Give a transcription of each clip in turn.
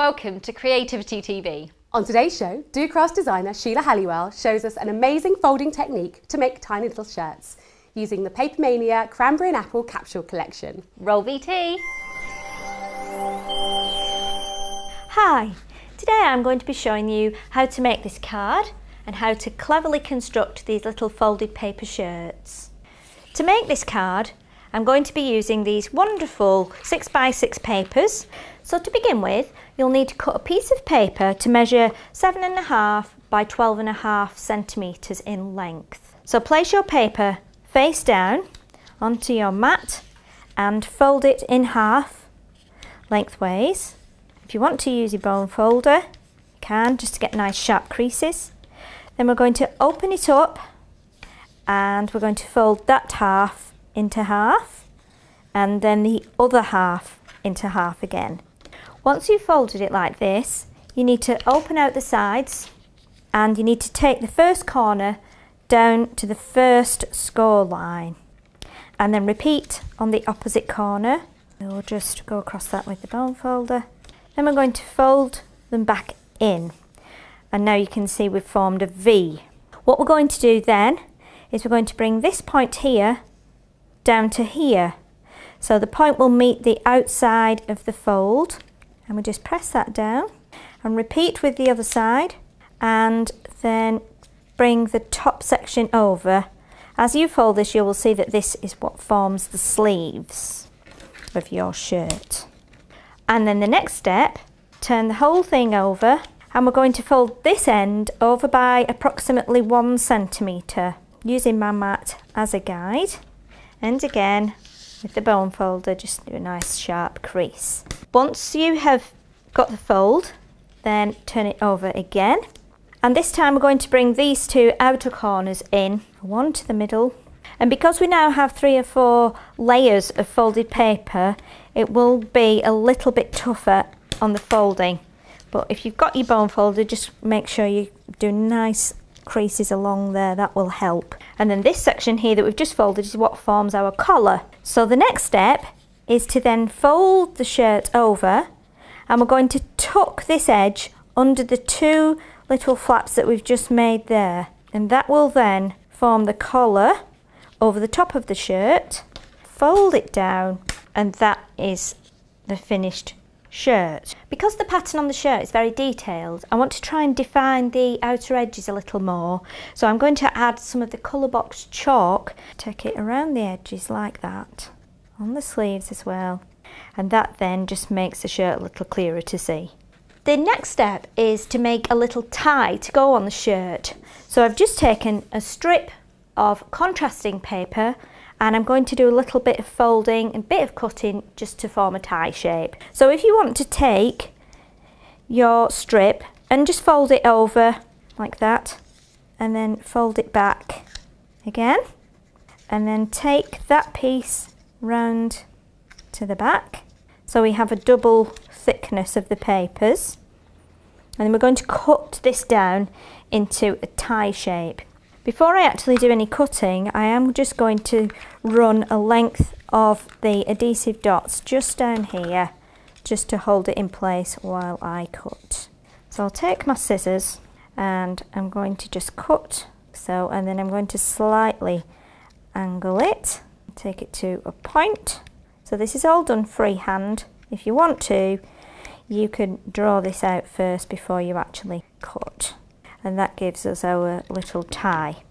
welcome to Creativity TV. On today's show, docrafts designer Sheila shows us an amazing folding technique to make tiny little shirts using the Papermania Cranberry and Apple capsule collection. Roll VT. Hi, today I'm going to be showing you how to make this card and how to cleverly construct these little folded paper shirts. To make this card, I'm going to be using these wonderful 6x6 papers. So to begin with, you'll need to cut a piece of paper to measure 7.5 by 12.5 centimetres in length. So place your paper face down onto your mat and fold it in half lengthways. If you want to use your bone folder, you can, just to get nice sharp creases. Then we're going to open it up and we're going to fold that half into half and then the other half into half again. Once you've folded it like this, you need to open out the sides and you need to take the first corner down to the first score line and then repeat on the opposite corner. We'll just go across that with the bone folder. Then we're going to fold them back in and now you can see we've formed a V. What we're going to do then is we're going to bring this point here down to here. So the point will meet the outside of the fold and we just press that down and repeat with the other side and then bring the top section over. As you fold this, you will see that this is what forms the sleeves of your shirt. And then the next step, turn the whole thing over and we're going to fold this end over by approximately 1 centimetre using my mat as a guide. And again, with the bone folder, just do a nice sharp crease. Once you have got the fold, then turn it over again. And this time we're going to bring these two outer corners in, one to the middle. And because we now have 3 or 4 layers of folded paper, it will be a little bit tougher on the folding. But if you've got your bone folder, just make sure you do nice creases along there, that will help. And then this section here that we've just folded is what forms our collar. So the next step is to then fold the shirt over and we're going to tuck this edge under the 2 little flaps that we've just made there, and that will then form the collar over the top of the shirt. Fold it down and that is the finished shirt. Because the pattern on the shirt is very detailed, I want to try and define the outer edges a little more. So I'm going to add some of the colour box chalk, take it around the edges like that, on the sleeves as well. And that then just makes the shirt a little clearer to see. The next step is to make a little tie to go on the shirt. So I've just taken a strip of contrasting paper and I'm going to do a little bit of folding and a bit of cutting just to form a tie shape. So if you want to take your strip and just fold it over like that and then fold it back again and then take that piece round to the back so we have a double thickness of the papers, and then we're going to cut this down into a tie shape. Before I actually do any cutting, I am just going to run a length of the adhesive dots just down here, just to hold it in place while I cut. So I'll take my scissors and I'm going to just cut so, and then I'm going to slightly angle it, take it to a point. So this is all done freehand. If you want to, you can draw this out first before you actually cut. And that gives us our little tie.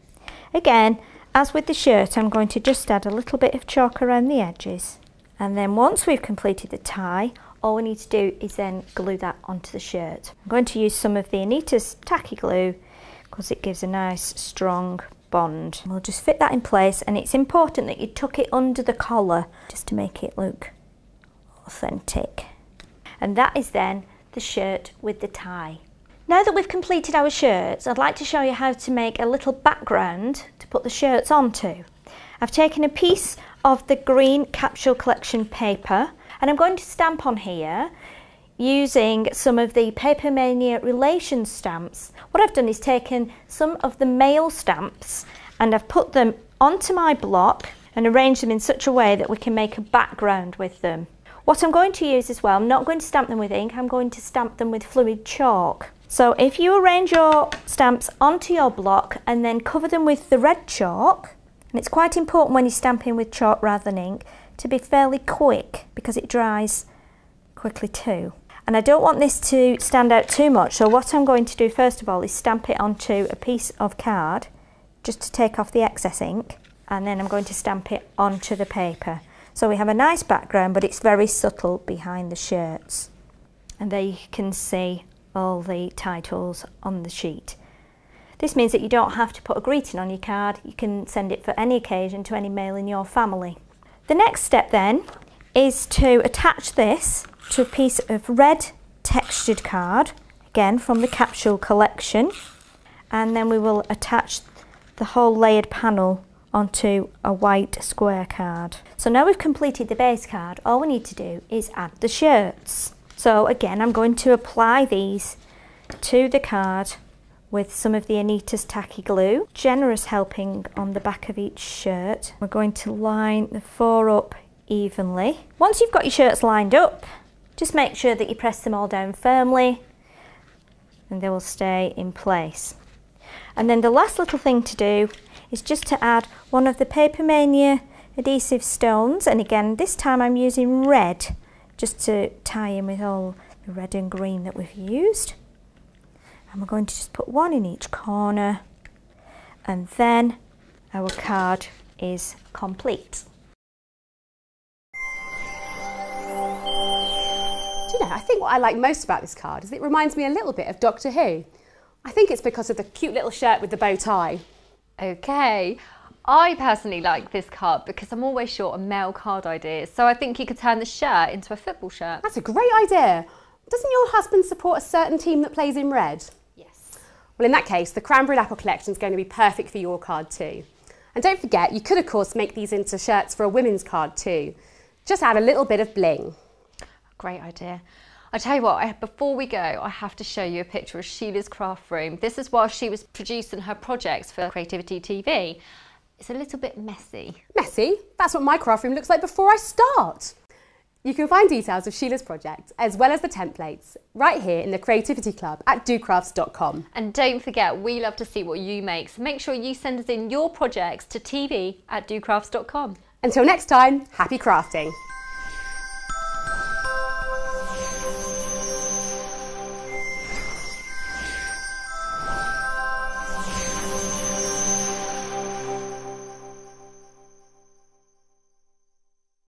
Again, as with the shirt, I'm going to just add a little bit of chalk around the edges. And then once we've completed the tie, all we need to do is then glue that onto the shirt. I'm going to use some of the Anita's tacky glue because it gives a nice strong bond. We'll just fit that in place, and it's important that you tuck it under the collar just to make it look authentic. And that is then the shirt with the tie. Now that we've completed our shirts, I'd like to show you how to make a little background to put the shirts onto. I've taken a piece of the green capsule collection paper and I'm going to stamp on here using some of the Papermania Relations stamps. What I've done is taken some of the mail stamps and I've put them onto my block and arranged them in such a way that we can make a background with them. What I'm going to use as well, I'm not going to stamp them with ink, I'm going to stamp them with fluid chalk. So if you arrange your stamps onto your block and then cover them with the red chalk, and it's quite important when you're stamping with chalk rather than ink to be fairly quick because it dries quickly too. And I don't want this to stand out too much, so what I'm going to do first of all is stamp it onto a piece of card just to take off the excess ink, and then I'm going to stamp it onto the paper. So we have a nice background, but it's very subtle behind the shirts. And there you can see all the titles on the sheet. This means that you don't have to put a greeting on your card. You can send it for any occasion to any male in your family. The next step then is to attach this to a piece of red textured card, again from the capsule collection, and then we will attach the whole layered panel onto a white square card. So now we've completed the base card, all we need to do is add the shirts. So again, I'm going to apply these to the card with some of the Anita's tacky glue. Generous helping on the back of each shirt. We're going to line the four up evenly. Once you've got your shirts lined up, just make sure that you press them all down firmly and they will stay in place. And then the last little thing to do is just to add one of the Paper Mania adhesive stones, and again this time I'm using red just to tie in with all the red and green that we've used. And we're going to just put one in each corner, and then our card is complete. Do you know, I think what I like most about this card is it reminds me a little bit of Doctor Who. I think it's because of the cute little shirt with the bow tie. Okay, I personally like this card because I'm always short on male card ideas, so I think you could turn the shirt into a football shirt. That's a great idea. Doesn't your husband support a certain team that plays in red? Yes. Well, in that case, the Cranberry and Apple collection is going to be perfect for your card too. And don't forget, you could of course make these into shirts for a women's card too. Just add a little bit of bling. Great idea. I tell you what, before we go, I have to show you a picture of Sheila's craft room. This is while she was producing her projects for Creativity TV. It's a little bit messy. Messy? That's what my craft room looks like before I start. You can find details of Sheila's project, as well as the templates, right here in the Creativity Club at docrafts.com. And don't forget, we love to see what you make, so make sure you send us in your projects to tv@docrafts.com. Until next time, happy crafting.